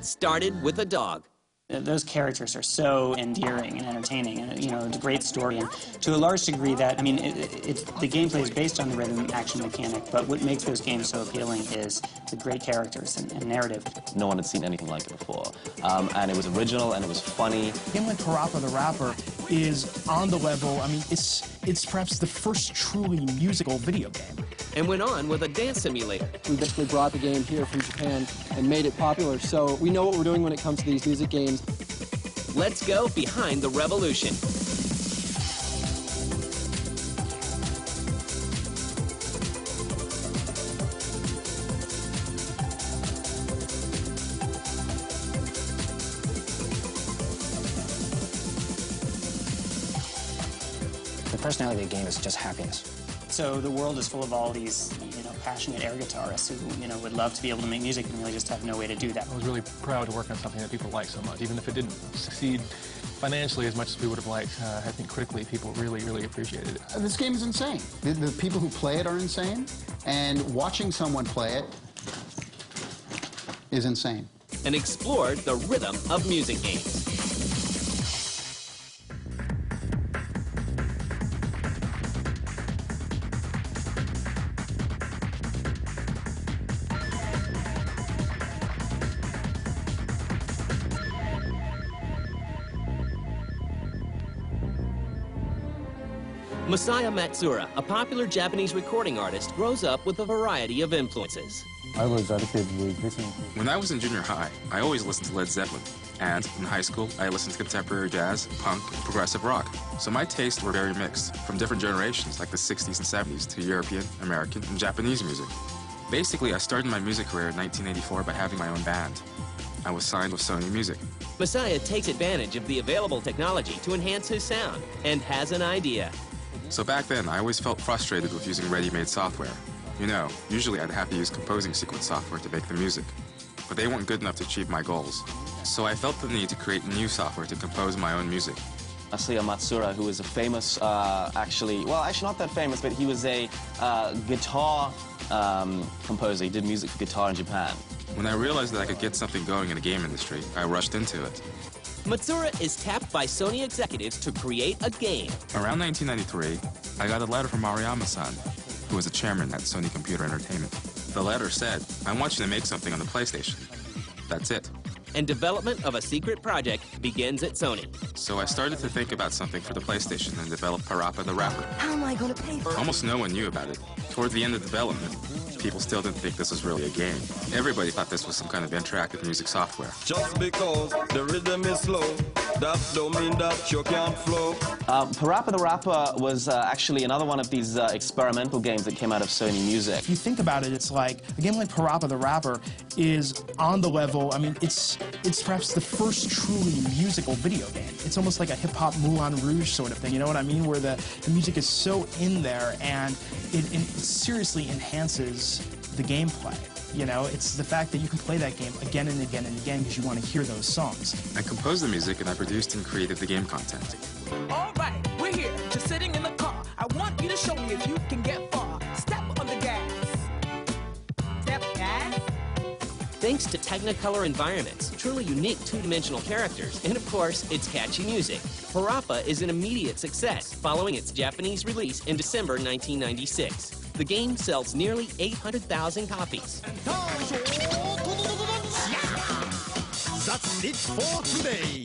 started with a dog. Those characters are so endearing and entertaining, and you know, it's a great story. And to a large degree, that the gameplay is based on the rhythm action mechanic. But what makes those games so appealing is the great characters and narrative. No one had seen anything like it before, and it was original and it was funny. A game like Parappa the Rapper is on the level. I mean, it's perhaps the first truly musical video game. And went on with a dance simulator. We basically brought the game here from Japan and made it popular, so we know what we're doing when it comes to these music games. Let's go behind the revolution. The personality of the game is just happiness. So the world is full of all these, passionate air guitarists who, would love to be able to make music and really just have no way to do that. I was really proud to work on something that people like so much. Even if it didn't succeed financially as much as we would have liked, I think critically people really, really appreciated it. This game is insane. The people who play it are insane, and watching someone play it is insane. And explored the rhythm of music games. Masaya Matsuura, a popular Japanese recording artist, grows up with a variety of influences. I was addicted with listening to... When I was in junior high, I always listened to Led Zeppelin. And in high school, I listened to contemporary jazz, punk, and progressive rock. So my tastes were very mixed, from different generations like the 60s and 70s to European, American, and Japanese music. Basically, I started my music career in 1984 by having my own band. I was signed with Sony Music. Masaya takes advantage of the available technology to enhance his sound and has an idea. So back then, I always felt frustrated with using ready-made software. Usually I'd have to use composing sequence software to make the music, but they weren't good enough to achieve my goals. So I felt the need to create new software to compose my own music. Masaya Matsuura, who is a famous, actually not that famous, but he was a guitar composer. He did music for guitar in Japan. When I realized that I could get something going in the game industry, I rushed into it. Matsuura is tapped by Sony executives to create a game. Around 1993, I got a letter from Maruyama-san, who was the chairman at Sony Computer Entertainment. The letter said, "I want you to make something on the PlayStation." That's it. And development of a secret project begins at Sony. So I started to think about something for the PlayStation and developed Parappa the Rapper. How am I going to pay for it? Almost no one knew about it. Toward the end of development, people still didn't think this was really a game. Everybody thought this was some kind of interactive music software. Just because the rhythm is slow, that don't mean that you can't flow. Parappa the Rapper was actually another one of these experimental games that came out of Sony Music. If you think about it, it's like a game like Parappa the Rapper is on the level. I mean, it's perhaps the first truly musical video game. It's almost like a hip-hop Moulin Rouge sort of thing, you know what I mean? Where the music is so in there and it seriously enhances the gameplay. It's the fact that you can play that game again and again and again because you want to hear those songs. I composed the music and I produced and created the game content. All right, we're here, just sitting in the car. I want you to show me if you can get far. Step on the gas. Step gas. Thanks to Technicolor environments, truly unique two-dimensional characters, and of course, its catchy music, Parappa is an immediate success following its Japanese release in December 1996. The game sells nearly 800,000 copies. That's it for today.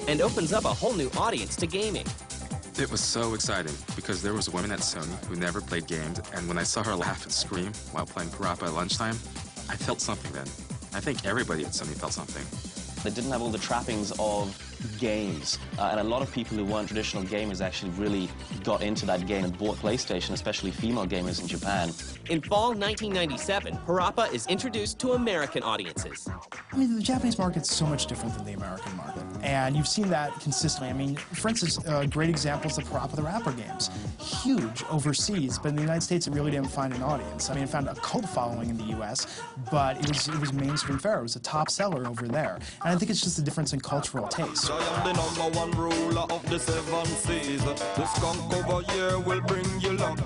And opens up a whole new audience to gaming. It was so exciting because there was a woman at Sony who never played games, and when I saw her laugh and scream while playing Parappa at lunchtime, I felt something then. I think everybody at Sony felt something. They didn't have all the trappings of games, and a lot of people who weren't traditional gamers actually really got into that game and bought PlayStation, especially female gamers in Japan. In fall 1997, Parappa is introduced to American audiences. I mean, the Japanese market's so much different than the American market, and you've seen that consistently. I mean, for instance, great examples of Parappa the Rapper games. Huge overseas, but in the United States, it really didn't find an audience. I mean, it found a cult following in the U.S., but it was mainstream fare. It was a top seller over there. And I think it's just a difference in cultural taste. I am the #1 ruler of the 7 seas. The skunk over here will bring you luck.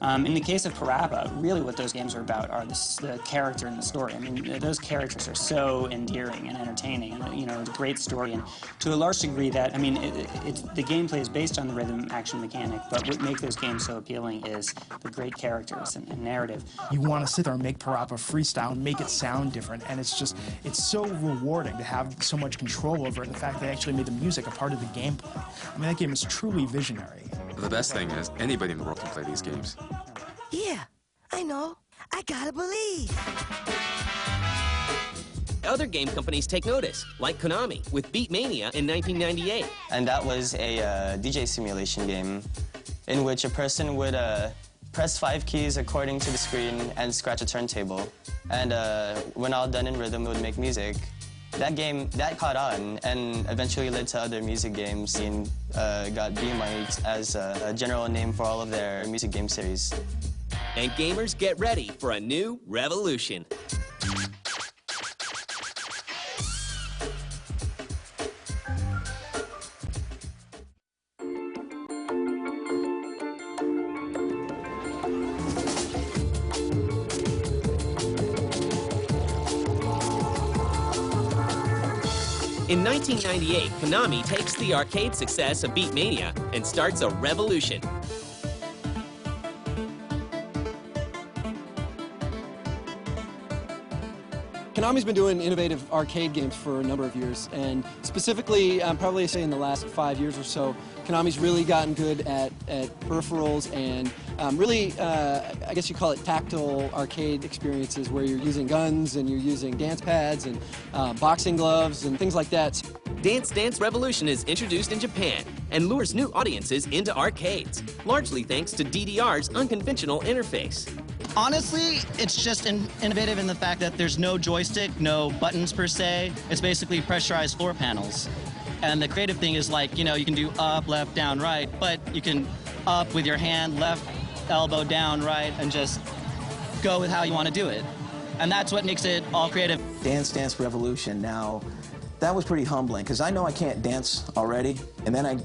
In the case of Parappa, really what those games are about are the character and the story. I mean, those characters are so endearing and entertaining, and it's a great story. And to a large degree, that the gameplay is based on the rhythm action mechanic. But what makes those games so appealing is the great characters and narrative. You want to sit there and make Parappa freestyle and make it sound different, and it's so rewarding to have so much control over it. And the fact that they actually made the music a part of the gameplay. I mean, that game is truly visionary. The best thing is anybody in the world can play these games. Yeah, I know. I gotta believe. Other game companies take notice, like Konami with Beat Mania in 1998. And that was a DJ simulation game in which a person would press 5 keys according to the screen and scratch a turntable. And when all done in rhythm, it would make music. That game, that caught on and eventually led to other music games and got Beamite as a general name for all of their music game series. And gamers get ready for a new revolution. In 1998, Konami takes the arcade success of Beat Mania and starts a revolution. Konami's been doing innovative arcade games for a number of years, and specifically, probably say in the last 5 years or so, Konami's really gotten good at peripherals and really, I guess you call it tactile arcade experiences where you're using guns and you're using dance pads and boxing gloves and things like that. Dance Dance Revolution is introduced in Japan and lures new audiences into arcades, largely thanks to DDR's unconventional interface. Honestly, it's just innovative in the fact that there's no joystick, no buttons per se. It's basically pressurized floor panels. And the creative thing is like, you can do up, left, down, right, but you can up with your hand, left elbow down, right, and just go with how you want to do it. And that's what makes it all creative. Dance Dance Revolution, now, that was pretty humbling, because I know I can't dance already, and then I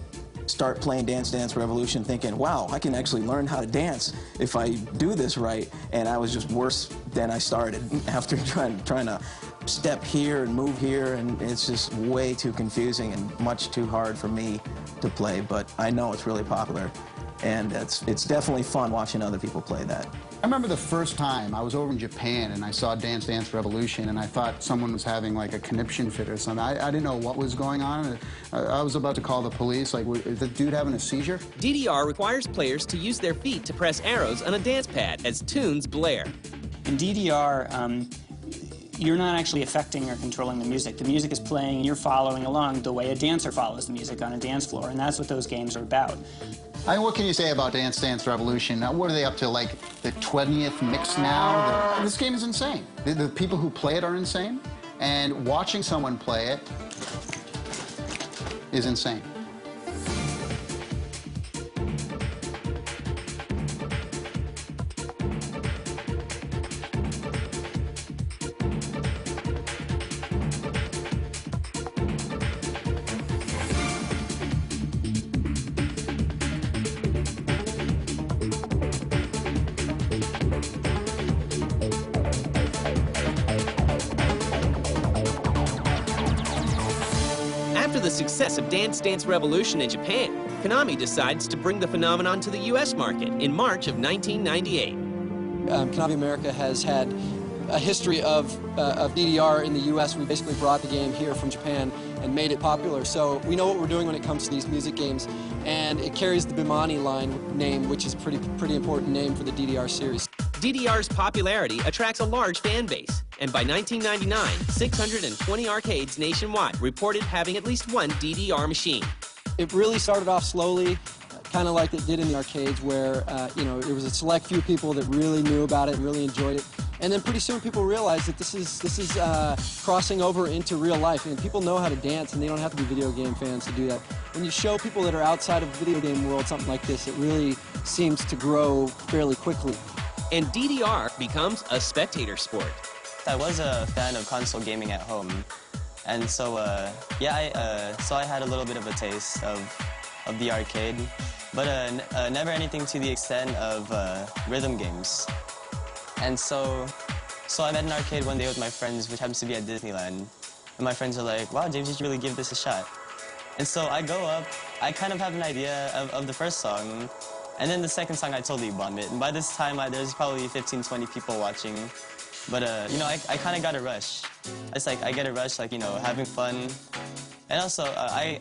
start playing Dance Dance Revolution thinking, wow, I can actually learn how to dance if I do this right, and I was just worse than I started after trying to step here and move here, and it's just way too confusing and much too hard for me to play, but I know it's really popular, and it's definitely fun watching other people play that. I remember the first time I was over in Japan and I saw Dance Dance Revolution and I thought someone was having like a conniption fit or something. I didn't know what was going on. I was about to call the police, like, is the dude having a seizure? DDR requires players to use their feet to press arrows on a dance pad as tunes blare. In DDR, you're not actually affecting or controlling the music. The music is playing and you're following along the way a dancer follows the music on a dance floor, and that's what those games are about. I mean, what can you say about Dance Dance Revolution? Now, what are they up to, like the 20th mix now? This game is insane. The people who play it are insane, and watching someone play it is insane. After the success of Dance Dance Revolution in Japan, Konami decides to bring the phenomenon to the U.S. market in March of 1998. Konami America has had a history of DDR in the U.S. We basically brought the game here from Japan and made it popular. So we know what we're doing when it comes to these music games, and it carries the Bimani line name, which is a pretty important name for the DDR series. DDR's popularity attracts a large fan base, and by 1999, 620 arcades nationwide reported having at least one DDR machine. It really started off slowly, kind of like it did in the arcades, where there was a select few people that really knew about it and really enjoyed it. And then pretty soon people realized that this is crossing over into real life, and people know how to dance, and they don't have to be video game fans to do that. When you show people that are outside of the video game world something like this, it really seems to grow fairly quickly. And DDR becomes a spectator sport. I was a fan of console gaming at home, and so so I had a little bit of a taste of of the arcade, but never anything to the extent of rhythm games. And so I'm at an arcade one day with my friends, which happens to be at Disneyland, and my friends are like, wow, James, you should really give this a shot. And so I go up, I kind of have an idea of the first song, and then the second song I totally bomb it. And by this time, there's probably 15, 20 people watching. But, you know, I kind of got a rush. It's like, I get a rush, like, you know, having fun. And also, I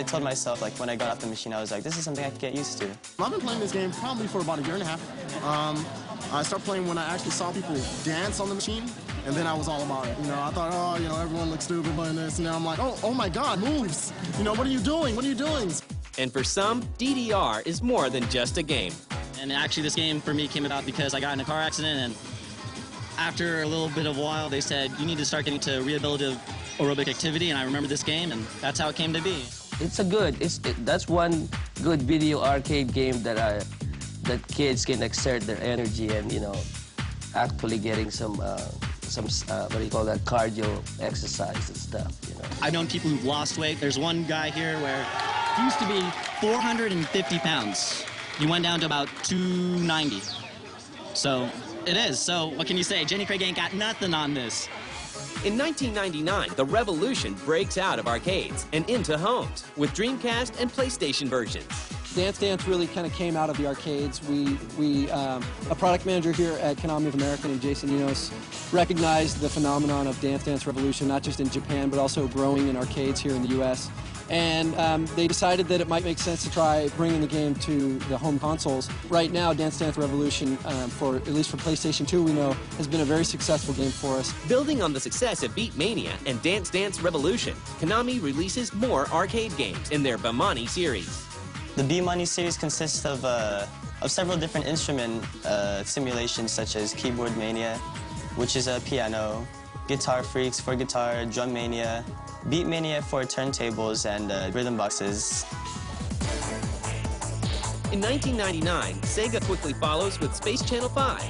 told myself, like, when I got off the machine, I was like, this is something I could get used to. I've been playing this game probably for about a year and a half. I started playing when I actually saw people dance on the machine, and then I was all about it. You know, I thought, oh, you know, everyone looks stupid playing this, and now I'm like, oh my God, moves! You know, what are you doing? What are you doing? And for some, DDR is more than just a game. And actually, this game for me came about because I got in a car accident, and after a little bit of a while, they said, you need to start getting to rehabilitative aerobic activity, and I remember this game, and that's how it came to be. That's one good video arcade game that kids can exert their energy and, you know, actually getting some what do you call that, cardio exercise and stuff, you know. I've known people who've lost weight. There's one guy here where he used to be 450 pounds. He went down to about 290. So it is. So what can you say? Jenny Craig ain't got nothing on this. In 1999, the revolution breaks out of arcades and into homes with Dreamcast and PlayStation versions. Dance Dance really kind of came out of the arcades. A product manager here at Konami of America named Jason Enos recognized the phenomenon of Dance Dance Revolution, not just in Japan, but also growing in arcades here in the U.S. And they decided that it might make sense to try bringing the game to the home consoles. Right now, Dance Dance Revolution, at least for PlayStation 2, we know, has been a very successful game for us. Building on the success of Beat Mania and Dance Dance Revolution, Konami releases more arcade games in their Bemani series. The Bemani series consists of several different instrument simulations, such as Keyboard Mania, which is a piano, Guitar Freaks for guitar, Drum Mania, Beat Mania for turntables and rhythm boxes. In 1999, Sega quickly follows with Space Channel 5.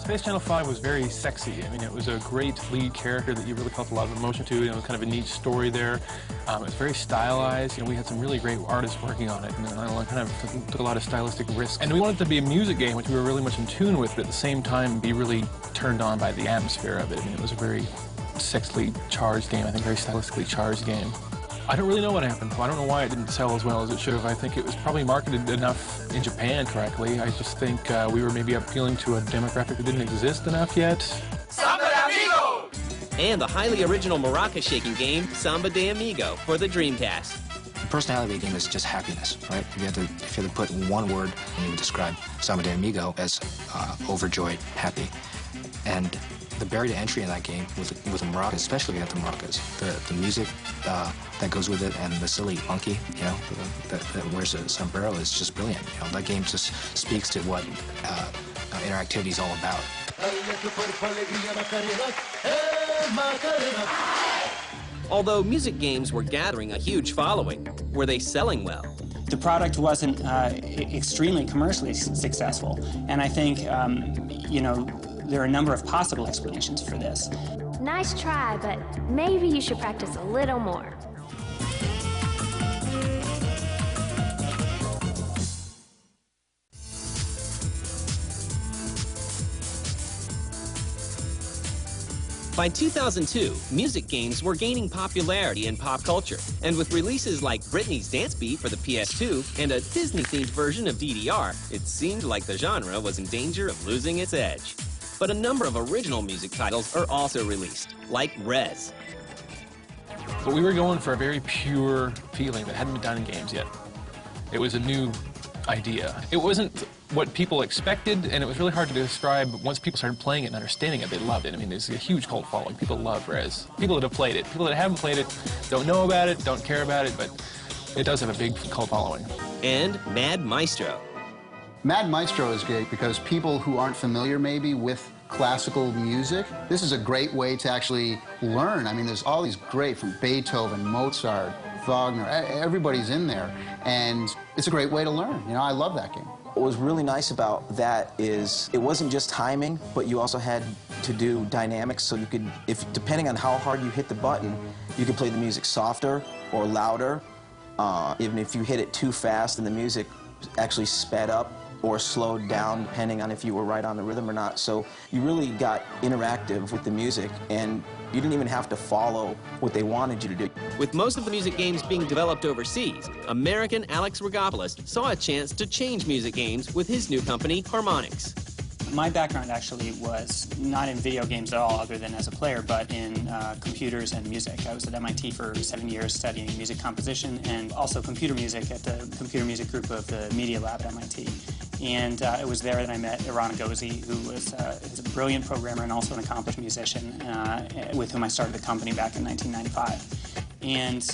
Space Channel 5 was very sexy. I mean, it was a great lead character that you really felt a lot of emotion to. You know, kind of a neat story there. It was very stylized. You know, we had some really great artists working on it, and I kind of took a lot of stylistic risks. And we wanted it to be a music game, which we were really much in tune with, but at the same time be really turned on by the atmosphere of it. I mean, it was a very sexually charged game, I think, very stylistically charged game. I don't really know what happened. I don't know why it didn't sell as well as it should have. I think it was probably marketed enough in Japan correctly. I just think we were maybe appealing to a demographic that didn't exist enough yet. Samba de Amigo! And the highly original maraca-shaking game, Samba de Amigo, for the Dreamcast. The personality of the game is just happiness, right? If you had to put one word, and you would describe Samba de Amigo as overjoyed, happy. And the barrier to entry in that game with the maracas, especially at the maracas, the music that goes with it, and the silly monkey, you know, that wears a sombrero is just brilliant. You know, that game just speaks to what interactivity is all about. Although music games were gathering a huge following, were they selling well? The product wasn't extremely commercially successful, and I think, you know, there are a number of possible explanations for this. Nice try, but maybe you should practice a little more. By 2002, music games were gaining popularity in pop culture, and with releases like Britney's Dance Beat for the PS2 and a Disney-themed version of DDR, it seemed like the genre was in danger of losing its edge. But a number of original music titles are also released, like Rez. But we were going for a very pure feeling that hadn't been done in games yet. It was a new idea. It wasn't what people expected, and it was really hard to describe. Once people started playing it and understanding it, they loved it. I mean, there's a huge cult following. People love Rez. People that have played it. People that haven't played it don't know about it, don't care about it, but it does have a big cult following. And Mad Maestro. Mad Maestro is great because people who aren't familiar maybe with classical music, this is a great way to actually learn. I mean, there's all these great, from Beethoven, Mozart, Wagner, everybody's in there, and it's a great way to learn. You know, I love that game. What was really nice about that is it wasn't just timing, but you also had to do dynamics, so you could, depending on how hard you hit the button, you could play the music softer or louder, Even if you hit it too fast and the music actually sped up or slowed down, depending on if you were right on the rhythm or not. So you really got interactive with the music, and you didn't even have to follow what they wanted you to do. With most of the music games being developed overseas, American Alex Rogopoulos saw a chance to change music games with his new company, Harmonix. My background actually was not in video games at all, other than as a player, but in computers and music. I was at MIT for 7 years studying music composition and also computer music at the computer music group of the Media Lab at MIT. And it was there that I met Iran Agozi, who is a brilliant programmer and also an accomplished musician, with whom I started the company back in 1995. And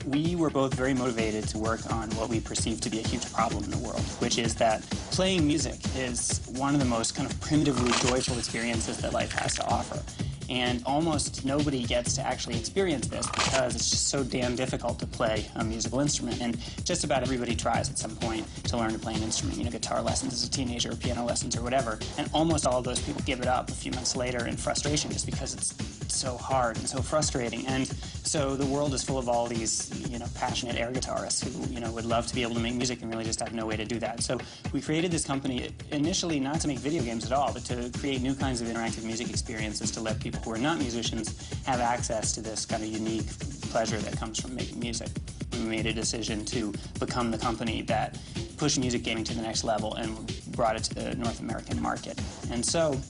we were both very motivated to work on what we perceived to be a huge problem in the world, which is that playing music is one of the most kind of primitively joyful experiences that life has to offer. And almost nobody gets to actually experience this because it's just so damn difficult to play a musical instrument. And just about everybody tries at some point to learn to play an instrument, you know, guitar lessons as a teenager, or piano lessons, or whatever. And almost all of those people give it up a few months later in frustration just because it's so hard and so frustrating. And so the world is full of all these, you know, passionate air guitarists who, you know, would love to be able to make music and really just have no way to do that. So we created this company initially not to make video games at all, but to create new kinds of interactive music experiences to let people who are not musicians have access to this kind of unique pleasure that comes from making music. We made a decision to become the company that pushed music gaming to the next level and brought it to the North American market. And so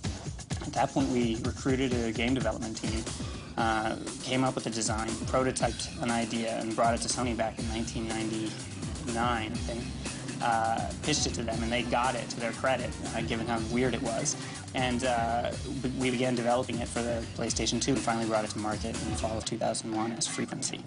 at that point we recruited a game development team, came up with a design, prototyped an idea, and brought it to Sony back in 1999, I think. Pitched it to them, and they got it, to their credit, given how weird it was. And we began developing it for the PlayStation 2 and finally brought it to market in the fall of 2001 as Frequency.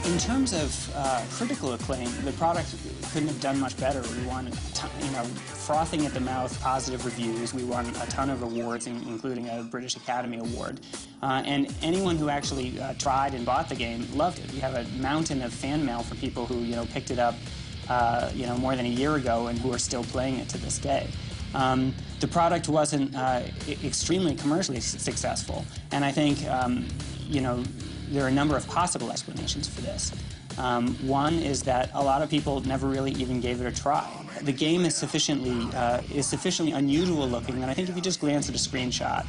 In terms of critical acclaim, the product couldn't have done much better. We won, you know, frothing at the mouth, positive reviews. We won a ton of awards, including a British Academy Award. And anyone who actually tried and bought the game loved it. We have a mountain of fan mail for people who, you know, picked it up, you know, more than a year ago and who are still playing it to this day. The product wasn't extremely commercially successful, and I think, you know, there are a number of possible explanations for this. One is that a lot of people never really even gave it a try. The game is sufficiently unusual looking that I think if you just glance at a screenshot,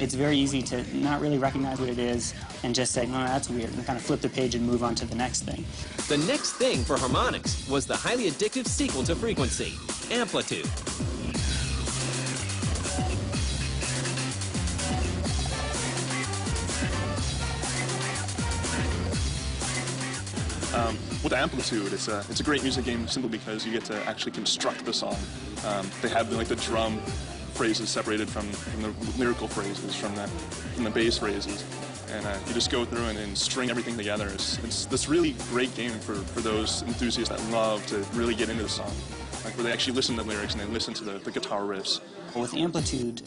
it's very easy to not really recognize what it is and just say, oh, that's weird, and kind of flip the page and move on to the next thing. The next thing for Harmonix was the highly addictive sequel to Frequency, Amplitude. With Amplitude, it's a great music game simply because you get to actually construct the song. They have the drum phrases separated from the lyrical phrases, from the bass phrases, and you just go through and string everything together. It's this really great game for those enthusiasts that love to really get into the song, like where they actually listen to the lyrics and they listen to the guitar riffs. With Amplitude,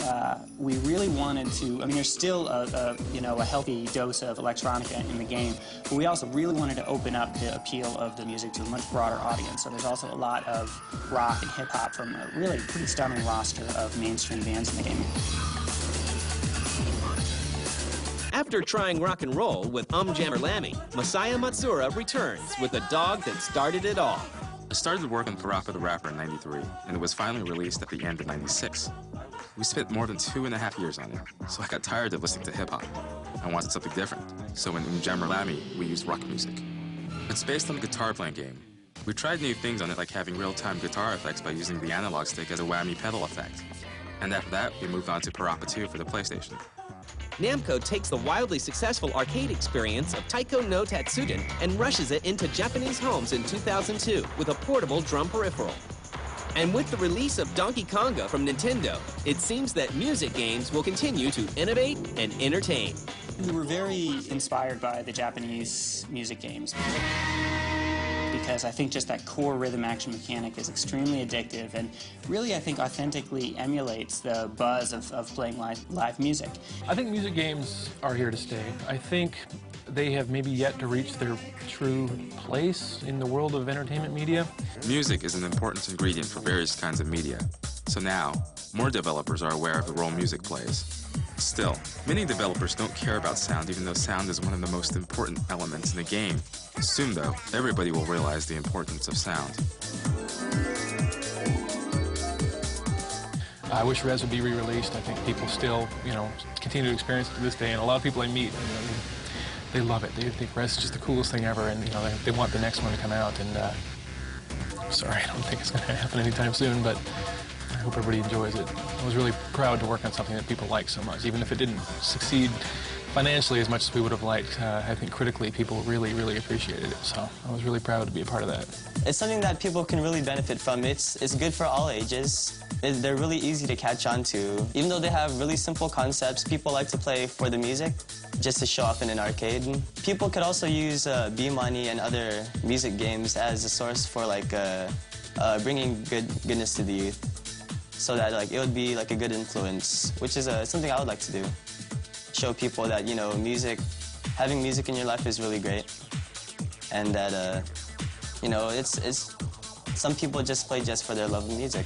we really wanted to, I mean, there's still a healthy dose of electronica in the game, but we also really wanted to open up the appeal of the music to a much broader audience. So there's also a lot of rock and hip-hop from a really pretty stunning roster of mainstream bands in the game. After trying rock and roll with Jammer Lammy, Masaya Matsuura returns with the dog that started it all. I started work on Parappa the Rapper in '93, and it was finally released at the end of '96. We spent more than 2.5 years on it, so I got tired of listening to hip-hop. I wanted something different, so in Jammer Lammy, we used rock music. It's based on a guitar-playing game. We tried new things on it, like having real-time guitar effects by using the analog stick as a whammy pedal effect. And after that, we moved on to Parappa 2 for the PlayStation. Namco takes the wildly successful arcade experience of Taiko no Tatsujin and rushes it into Japanese homes in 2002 with a portable drum peripheral. And with the release of Donkey Konga from Nintendo, it seems that music games will continue to innovate and entertain. We were very inspired by the Japanese music games, because I think just that core rhythm action mechanic is extremely addictive and really, I think, authentically emulates the buzz of playing live music. I think music games are here to stay. I think they have maybe yet to reach their true place in the world of entertainment media. Music is an important ingredient for various kinds of media. So now, more developers are aware of the role music plays. Still, many developers don't care about sound, even though sound is one of the most important elements in the game. Soon, though, everybody will realize the importance of sound. I wish Res would be re-released. I think people still, continue to experience it to this day, and a lot of people I meet, they love it. They think Res is just the coolest thing ever, and they want the next one to come out. And I'm sorry, I don't think it's going to happen anytime soon, but I hope everybody enjoys it. I was really proud to work on something that people like so much, even if it didn't succeed financially as much as we would have liked. I think critically, people really, really appreciated it. So I was really proud to be a part of that. It's something that people can really benefit from. It's good for all ages. They're really easy to catch on to. Even though they have really simple concepts, people like to play for the music, just to show up in an arcade. People could also use B-Money and other music games as a source for bringing goodness to the youth, so that it would be a good influence, which is something I would like to do. Show people that having music in your life is really great, and that it's some people just play just for their love of music.